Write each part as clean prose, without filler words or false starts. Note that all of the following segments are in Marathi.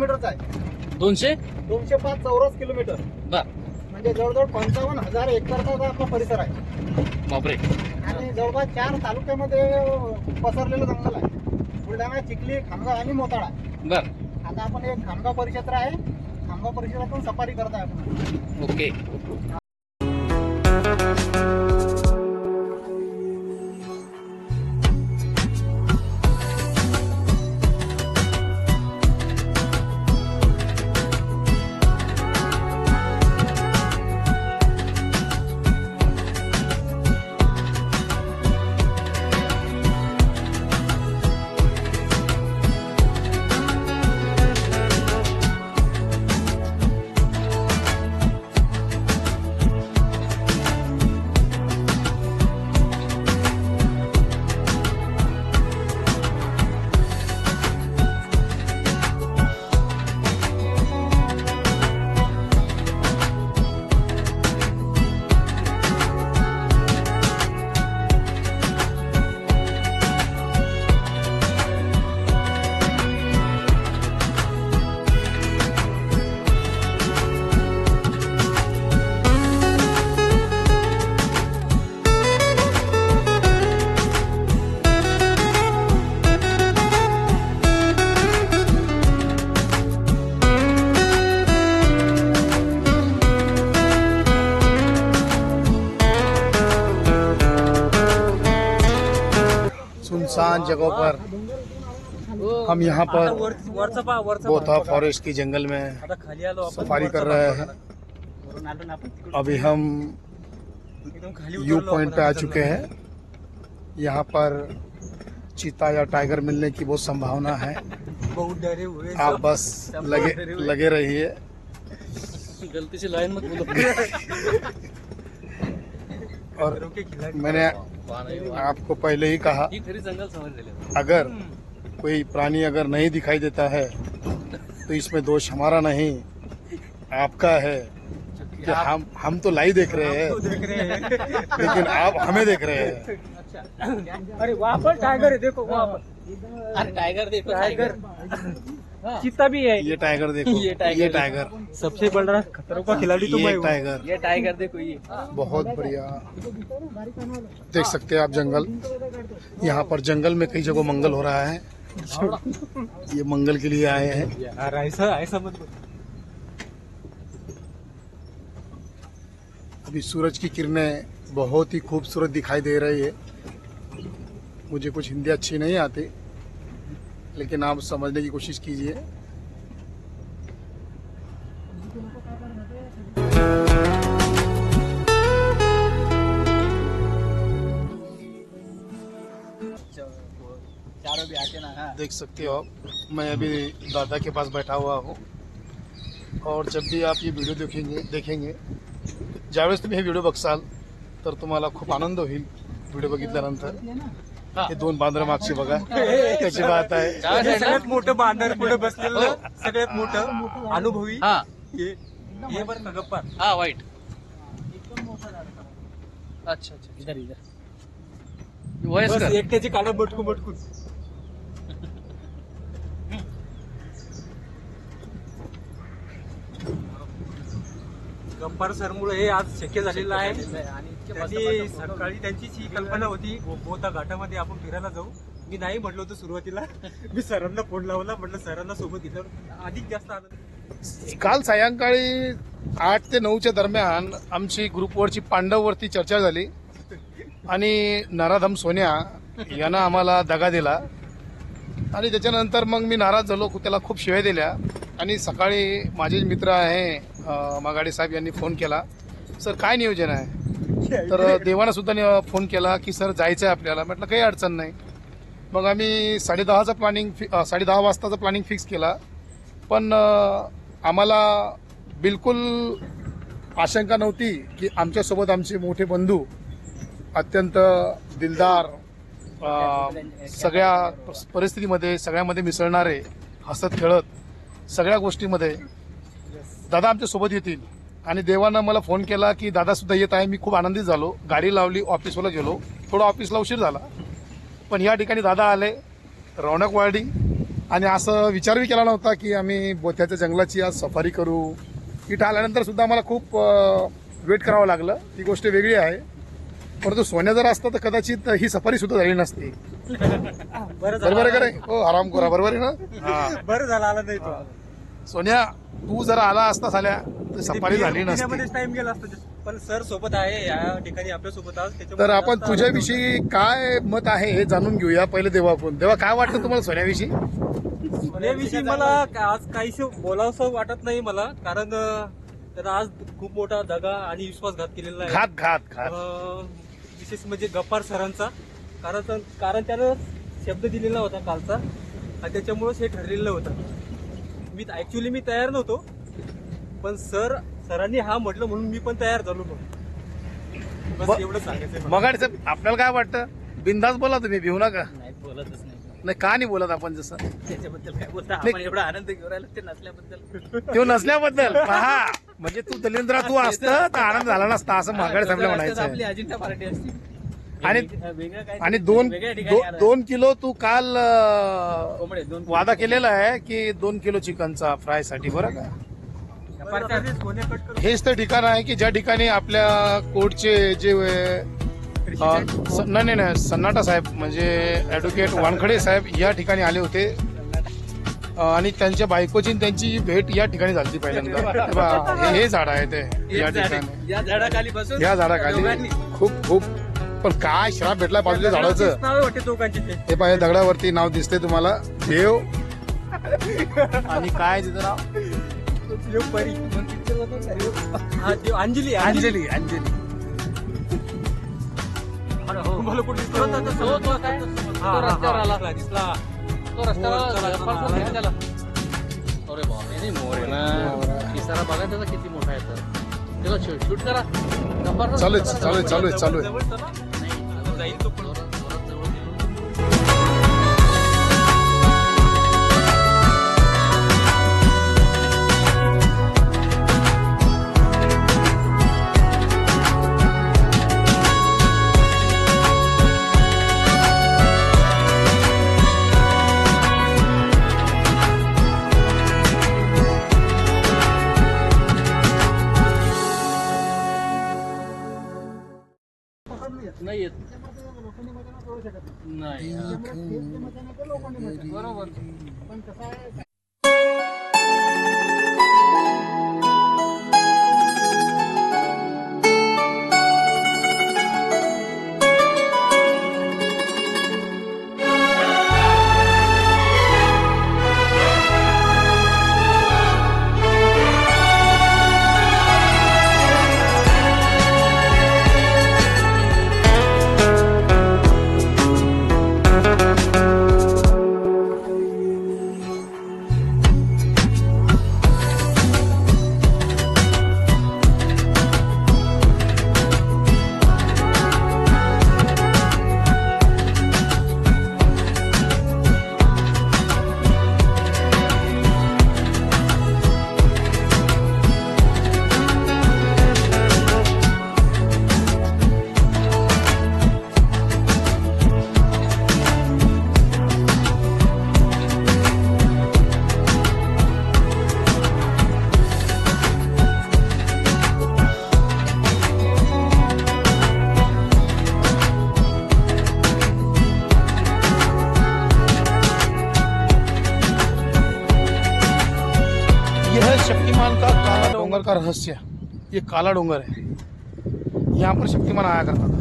किलोमीटरचा आहे. 205 चौरस किलोमीटर. बर. म्हणजे जवळजवळ 55,000 एकरचा आपला परिसर आहे. बापरे. आणि जवळपास 4 तालुक्यामध्ये पसरलेलं जंगल आहे. बुलढाणा, चिखली, खामगाव आणि मोताळा. बर. आता आपण एक खामगाव परिक्षेत्र आहे. खामगाव परिसरातून सफारी करताय आपण. ओके. सुनसान जगहों पर हम यहाँ पर बोथा फॉरेस्ट के जंगल में सफारी कर रहे हैं। अभी हम यू पॉइंट पे आ चुके हैं। यहाँ पर चीता या टाइगर मिलने की बहुत संभावना है। बहुत डरे हुए आप बस लगे रहिए। गलती से लाइन मत बोलो। और मैंने आपको पहले ही कहा, जंगल समझ ले। अगर कोई प्राणी अगर नहीं दिखाई देता है तो इसमें दोष हमारा नहीं आपका है कि हम तो लाइव देख रहे हैं लेकिन आप हमें देख रहे हैं। अरे वहाँ पर टाइगर है, देखो वहाँ पर। अरे टाइगर देखो, टाइगर चीता भी है। ये टाइगर देखो, ये टाइगर सबसे बड़ा खतरों का खिलाड़ी तो मैं हूँ। टाइगर, ये टाइगर देखो, ये बहुत बढ़िया। देख सकते हैं आप जंगल। यहाँ पर जंगल में कई जगह मंगल हो रहा है। ये मंगल के लिए आए हैं। यार ऐसा मत बोलो। अभी सूरज की किरणें बहुत ही खूबसूरत दिखाई दे रही है। मुझे कुछ हिंदी अच्छी नहीं आती लेकिन आप समझने की कोशिश कीजिए। देख सकते हो आप, मैं अभी दादा के पास बैठा हुआ हूँ और जब भी आप ये व्हिडिओ देखेंगे ज्यावेळेस तुम्ही हे व्हिडिओ बघसाल तर तुम्हाला खूप आनंद होईल। व्हिडिओ बघितल्यानंतर हे दोन बांदर मागची बघा, त्याची बात आहे। सगळ्यात मोठं बांदर पुढे बसलेलं, सगळ्यात मोठं अनुभवी हे बरं का गप्पा। हाँ वाइट। अच्छा, इधर बस एक त्याची काढा बटकून। गप्पार सरमुळे हे आज शक्य झालेलं आहे। त्यांनी सकाळी त्यांचीच ही कल्पना होती, बोथा घाटामध्ये आपण फिरायला जाऊ। मी नाही म्हटलं होतं सुरुवातीला, मी सरांना फोन लावला, म्हटलं सरांना सोबत घेतलं अधिक जास्त आनंद। काल सायंकाळी 8 ते 9च्या दरम्यान आमची ग्रुपवरची पांडववरती चर्चा झाली आणि नराधम सोन्या यानं आम्हाला दगा दिला आणि त्याच्यानंतर मग मी नाराज झालो, त्याला खूप शिव्या दिल्या आणि सकाळी माझे मित्र आहे मागाडे साहेब यांनी फोन केला, सर काय नियोजन आहे? तर देवानं सुद्धा फोन केला की सर जायचं आहे आपल्याला। म्हटलं काही अडचण नाही। मग आम्ही 10:30 वाजताचा प्लॅनिंग फिक्स केला, पण आम्हाला बिलकुल आशंका नव्हती की आमच्यासोबत आमचे मोठे बंधू अत्यंत दिलदार, सगळ्या परिस्थितीमध्ये सगळ्यामध्ये मिसळणारे, हसत खेळत सगळ्या गोष्टीमध्ये दादा आमच्या सोबत येतील। आणि देवानं मला फोन केला की दादा सुद्धा येत आहे। मी खूप आनंदित झालो। गाडी लावली, ऑफिसला गेलो। थोडा ऑफिसला उशीर झाला पण या ठिकाणी दादा आले, रौनक वाढली आणि असं विचारही केला नव्हता की आम्ही बोथ्याच्या जंगलाची आज सफारी करू. इथं आल्यानंतर सुद्धा आम्हाला खूप वेट करावं लागलं, ती गोष्ट वेगळी आहे. परंतु सोन्या जर असतं तर कदाचित ही सफारी सुद्धा झाली नसती. बरोबर आहे का नाही? हो आराम करा, बरोबर आहे ना? हा बरं झालं आला नाही तो. सोन्या, तू जर आला असता झाल्या तर सफारी झाली नसती. टाइम गेला असता, पण सर सोबत आहे या ठिकाणी आपल्या सोबत आज, तर आपण तुझ्याविषयी काय मत आहे हे जाणून घेऊया पहिले देवाकडून. देवा, काय वाटतं तुम्हाला सोन्याविषयी? सोन्याविषयी मला आज काहीच बोलावंसं वाटत नाही मला, कारण त्यानं आज खूप मोठा दगा आणि विश्वासघात केलेला आहे. घात विशेष म्हणजे गप्पार सरांचा, कारण त्यानं शब्द दिलेला होता कालचा आणि त्याच्यामुळेच हे ठरलेलं होतं. ऍक्च्युली मी तयार नव्हतो, पण सरांनी हा म्हटलं म्हणून मी पण तयार झालो. बस एवढं सांगायचं. मग आपल्याला काय वाटतं? बिंदास बोला तुम्ही, भिवू नका. नाही बोलतच नाही. नाही, का नाही बोलत आपण? जसं त्याच्याबद्दल काय बोलता आपण, एवढा आनंद घेऊन राहिला ते नसल्याबद्दल. तो नसल्याबद्दल पहा, म्हणजे तू दलिंद्रा तू असतं तर आनंद झाला नसता असं माघाड साहेबला म्हणायचं आपली आहे. अजिंठा पार्टी असती. आणि वेगळं काय आणि वेगळ्या ठिकाणी आलं. 2 किलो तू काल कोंबडे 2 वादा केलेला आहे की 2 किलो चिकनचा फ्राय साठी, बरं का? हेच तर ठिकाण आहे की ज्या ठिकाणी आपल्या कोर्टचे जे नाही सन्नाटा साहेब म्हणजे ऍडव्होकेट वानखडे साहेब या ठिकाणी आले होते आणि त्यांच्या बायकोची त्यांची भेट या ठिकाणी झाली पहिल्यांदा. हे झाड आहे ते या ठिकाणी, या झाडाखाली बसून या झाडाखाली खूप पण काय श्राप भेटला बाजूच्या झाडाचं. हे पाहिजे दगडावरती नाव दिसते तुम्हाला, देव. आणि काय तिथं नाव? अंजली. अंजली. मला कुठे रस्त्यावर आला दिसला. तो रस्त्यावर त्याला. अरे बापरे, नाही मोर आहे ना. इसारा बघा त्याचा किती मोठा आहे तर. त्याला शूट करा. चालू आहे. जाईल तो पण. नाही येत. नाही बरोबर. पण कसं आहे, शक्तिमान का काला डोंगर का रहस्य, ये काला डोंगर है, यहाँ पर शक्तिमान आया करता था.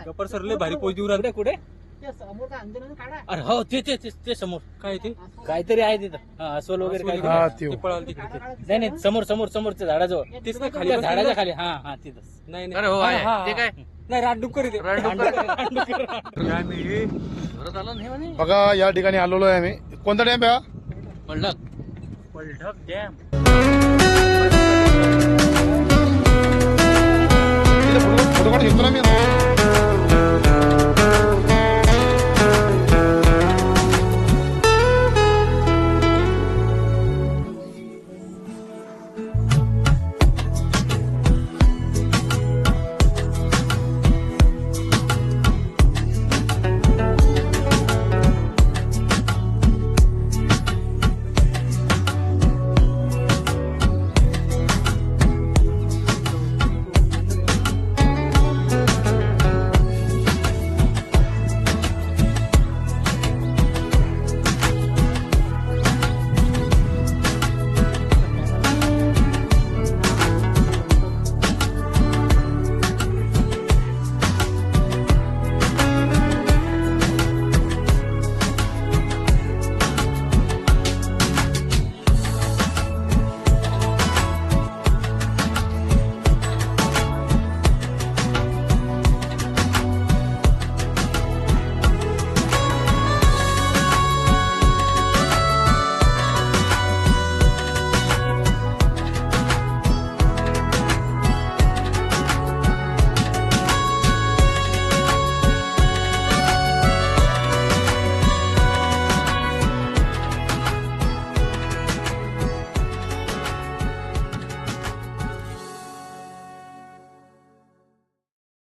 गप्पर सरले भारी पोच देऊ राहिले. कुठे? समोरचा अंजनाने काढा. अरे हो ते समोर काय ते? काहीतरी आहे तिथं. हा, अस्वल वगैरे हा, काय ते पळाल तिकडे. नाही समोरच्या झाडाजवळ. तेच ना खाली त्या झाडाच्या खाली. हा तिथं. नाही अरे हो, आहे. हा, ते काय? नाही रानडुक्कर इथे. घरात आलो नाही म्हणे. बघा या ठिकाणी आलेलो आहे आम्ही. कोणता डॅम आहे हा? पलढक डॅम. फोटो काढून घेतो ना मी.